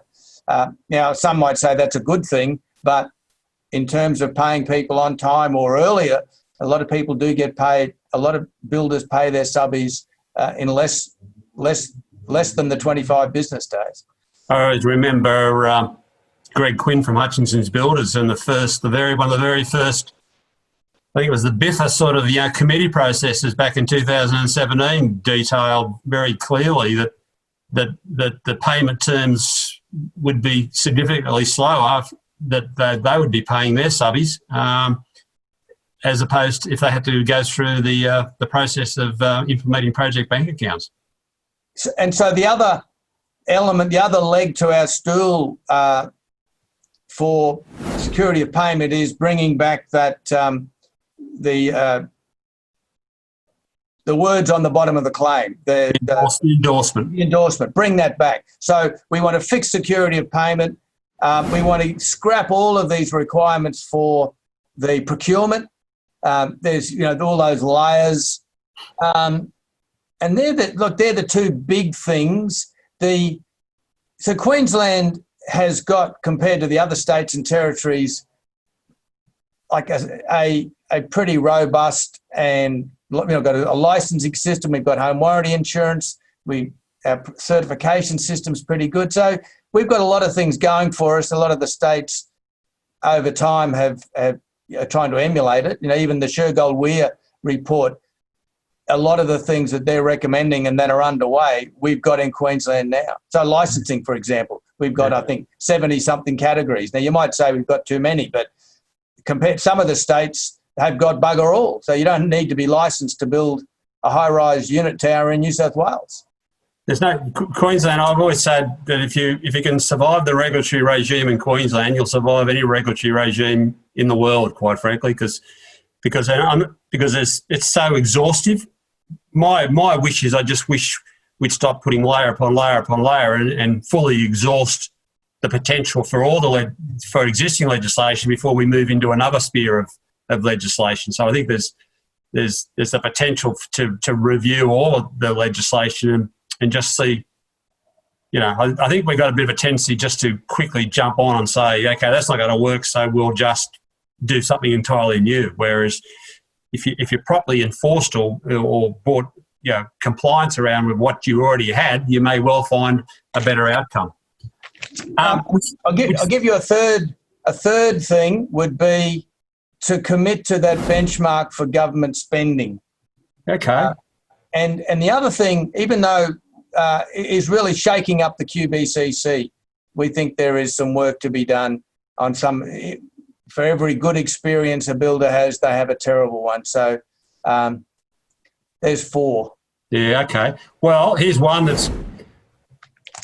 Now, some might say that's a good thing, but in terms of paying people on time or earlier, a lot of people do get paid. A lot of builders pay their subbies in less than the 25 business days. I always remember Greg Quinn from Hutchinson's Builders, and one of the very first, I think it was the BIFA sort of committee processes back in 2017 detailed very clearly that the payment terms would be significantly slower, that they would be paying their subbies, as opposed to if they had to go through the process of implementing project bank accounts. And so the other element, the other leg to our stool for security of payment is bringing back that the words on the bottom of the claim, the endorsement. Bring that back. So we want to fix security of payment. We want to scrap all of these requirements for the procurement. There's all those layers, and they're the two big things. So Queensland has got, compared to the other states and territories, like a pretty robust and got a licensing system. We've got home warranty insurance. Our certification system's pretty good. So we've got a lot of things going for us. A lot of the states over time are trying to emulate it. Even the Shergold-Weir report, a lot of the things that they're recommending and that are underway, we've got in Queensland now. So licensing, for example, we've got, I think, 70-something categories. Now, you might say we've got too many, but compared, some of the states have got bugger all. So you don't need to be licensed to build a high-rise unit tower in New South Wales. There's no Queensland. I've always said that if you can survive the regulatory regime in Queensland, you'll survive any regulatory regime in the world, quite frankly, because it's so exhaustive. My wish is I just wish we'd stop putting layer upon layer upon layer and fully exhaust the potential for for existing legislation before we move into another sphere of legislation. So I think there's the potential to review all of the legislation and just see. I think we've got a bit of a tendency just to quickly jump on and say, okay, that's not going to work, so we'll just do something entirely new. Whereas if you're properly enforced or brought compliance around with what you already had, you may well find a better outcome. I'll give you a third thing would be to commit to that benchmark for government spending. Okay. And the other thing, even though is really shaking up the QBCC, we think there is some work to be done on some. For every good experience a builder has, they have a terrible one. So there's 4. Yeah, okay. Well, here's one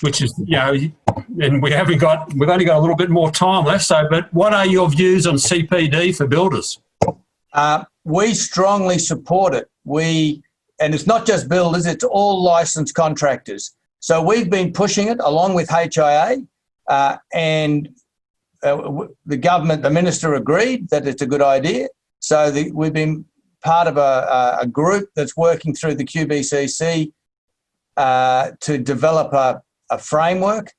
which is, and we've only got a little bit more time left. So, but what are your views on CPD for builders? we strongly support it. And it's not just builders, it's all licensed contractors. So we've been pushing it along with HIA, and the government, the minister agreed that it's a good idea. So we've been part of a group that's working through the QBCC to develop a framework.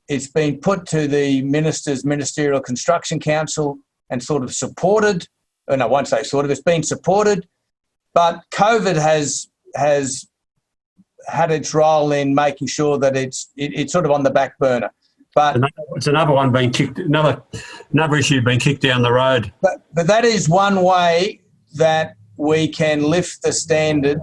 It's been put to the Minister's Ministerial Construction Council and sort of supported. And I won't say sort of, it's been supported. But COVID has had its role in making sure that it's sort of on the back burner. But it's another one being kicked, another issue being kicked down the road. But that is one way that we can lift the standard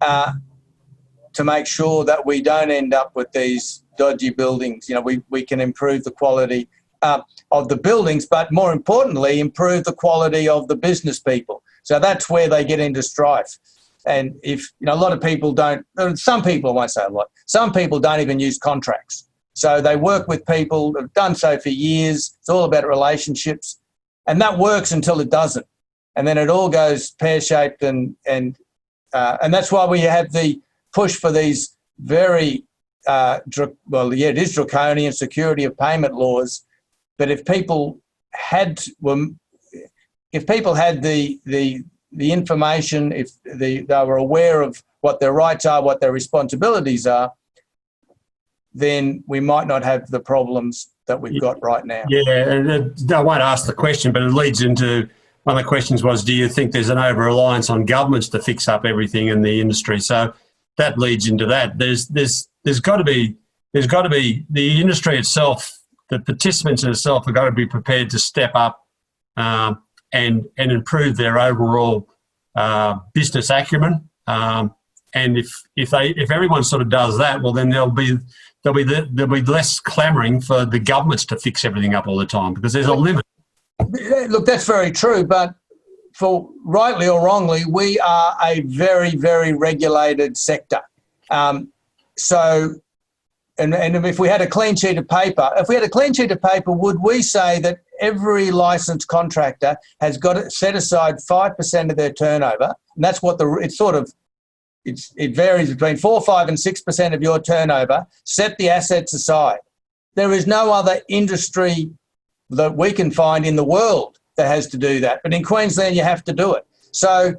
to make sure that we don't end up with these dodgy buildings. You know, we can improve the quality of the buildings, but more importantly, improve the quality of the business people. So that's where they get into strife. And if, you know, a lot of people don't, some people, I won't say a lot, some people don't even use contracts. So they work with people, have done so for years. It's all about relationships. And that works until it doesn't. And then it all goes pear-shaped and that's why we have the push for these very, it is draconian security of payment laws. But if people had the information, if they were aware of what their rights are, what their responsibilities are, then we might not have the problems that we've got right now. Yeah, and I won't ask the question, but it leads into one of the questions was, do you think there's an over-reliance on governments to fix up everything in the industry? So that leads into that. There's got to be the industry itself. The participants in itself have got to be prepared to step up and improve their overall business acumen. And if everyone sort of does that, well, then there'll be less clamouring for the governments to fix everything up all the time, because there's a limit. Look, that's very true, but for rightly or wrongly, we are a very, very regulated sector. And if we had a clean sheet of paper, would we say that every licensed contractor has got to set aside 5% of their turnover? And that's what it varies between 4, 5 and 6% of your turnover. Set the assets aside. There is no other industry that we can find in the world that has to do that. But in Queensland, you have to do it. So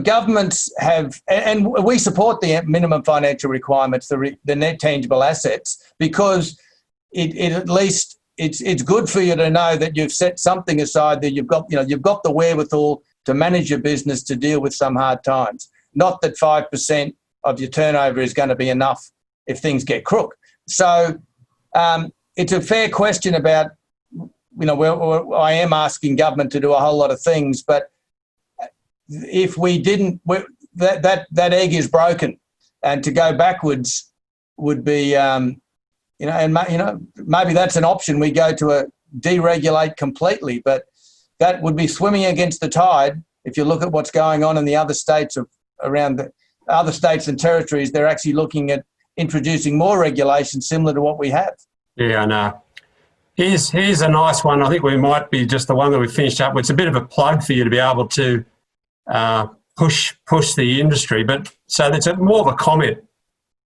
governments have, and we support the minimum financial requirements, the net tangible assets, because it at least it's good for you to know that you've set something aside, that you've got the wherewithal to manage your business, to deal with some hard times. Not that 5% of your turnover is going to be enough if things get crook. So it's a fair question about, I am asking government to do a whole lot of things, but if we didn't, that egg is broken, and to go backwards would be, maybe that's an option. We go to a deregulate completely, but that would be swimming against the tide. If you look at what's going on in the other states around the other states and territories, they're actually looking at introducing more regulations similar to what we have. Yeah, I know. Here's a nice one. I think we might be just the one that we finished up with. It's a bit of a plug for you to be able to push the industry. But so it's more of a comment.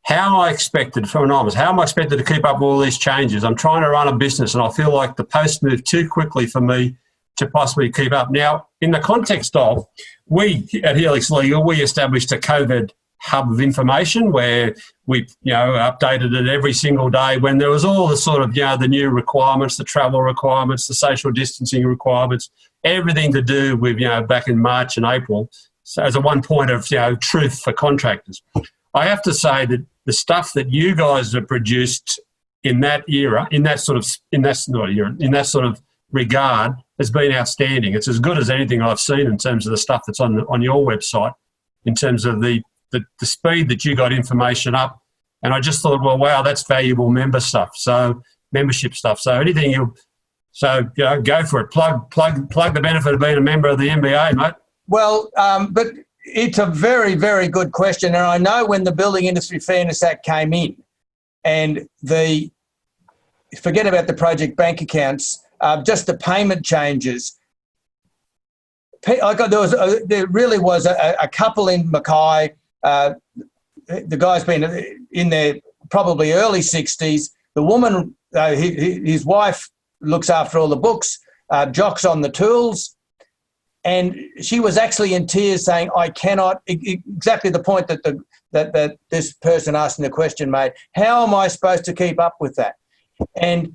How am I expected to keep up with all these changes? I'm trying to run a business and I feel like the post moved too quickly for me to possibly keep up. Now, in the context of, we at Helix Legal, we established a COVID hub of information where we, updated it every single day when there was all the sort of, the new requirements, the travel requirements, the social distancing requirements, everything to do with, back in March and April. So as a one point of, truth for contractors. I have to say that the stuff that you guys have produced in that era, in that sort of regard, has been outstanding. It's as good as anything I've seen in terms of the stuff that's on your website, in terms of the speed that you got information up. And I just thought, well, wow, that's valuable membership stuff. So anything go for it. Plug the benefit of being a member of the MBA, mate. Well, but it's a very, very good question. And I know when the Building Industry Fairness Act came in, and forget about the project bank accounts, just the payment changes, there really was a couple in Mackay. The guy's been in their probably early 60s. The woman, his wife, looks after all the books, Jock's on the tools. And she was actually in tears saying, I cannot, exactly the point that this person asking the question made, how am I supposed to keep up with that? And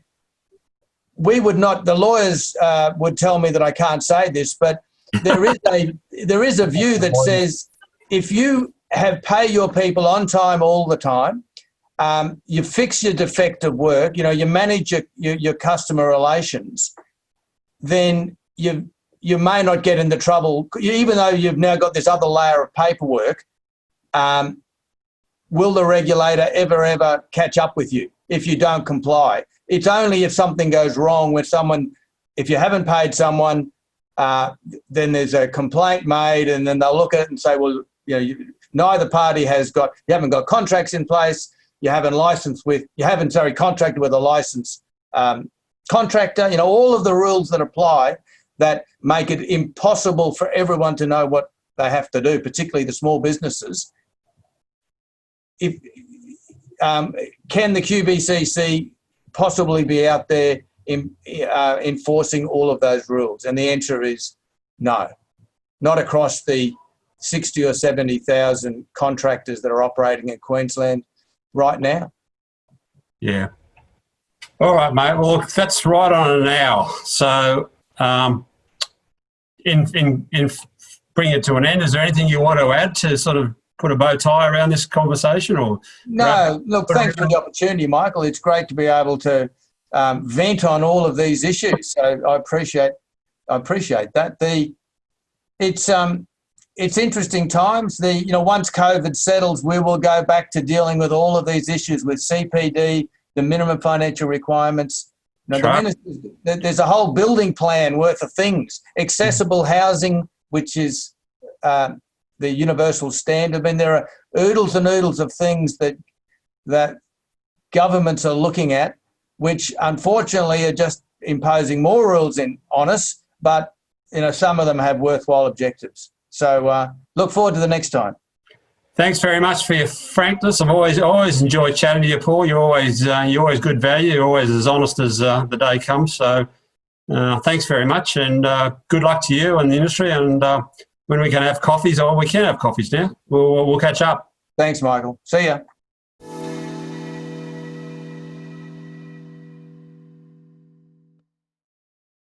we would not, the lawyers would tell me that I can't say this, but there is a view that says if you pay your people on time all the time, you fix your defective work, you manage your customer relations, then you may not get into trouble, even though you've now got this other layer of paperwork. Will the regulator ever catch up with you if you don't comply? It's only if something goes wrong if you haven't paid someone, then there's a complaint made, and then they'll look at it and say, well, neither party you haven't got contracts in place, you haven't contracted with a licensed contractor, all of the rules that apply that make it impossible for everyone to know what they have to do, particularly the small businesses. Can the QBCC possibly be out there enforcing all of those rules? And the answer is no, not across the 60 or 70,000 contractors that are operating in Queensland right now. Yeah. All right, mate. Well, look, that's right on an hour. So in bring it to an end, is there anything you want to add to sort of put a bow tie around this conversation? Or no, look, thanks for the opportunity, Michael. It's great to be able to vent on all of these issues. So I appreciate that. It's interesting times. Once COVID settles, we will go back to dealing with all of these issues with CPD, the minimum financial requirements. There's a whole building plan worth of things. Accessible housing, which is the universal standard. I mean, there are oodles and oodles of things that governments are looking at, which unfortunately are just imposing more rules on us, but some of them have worthwhile objectives. So look forward to the next time. Thanks very much for your frankness. I've always enjoyed chatting to you, Paul. You're always good value. You're always as honest as the day comes. So thanks very much, and good luck to you and the industry. And when we can have coffees, we can have coffees now. We'll catch up. Thanks, Michael. See ya.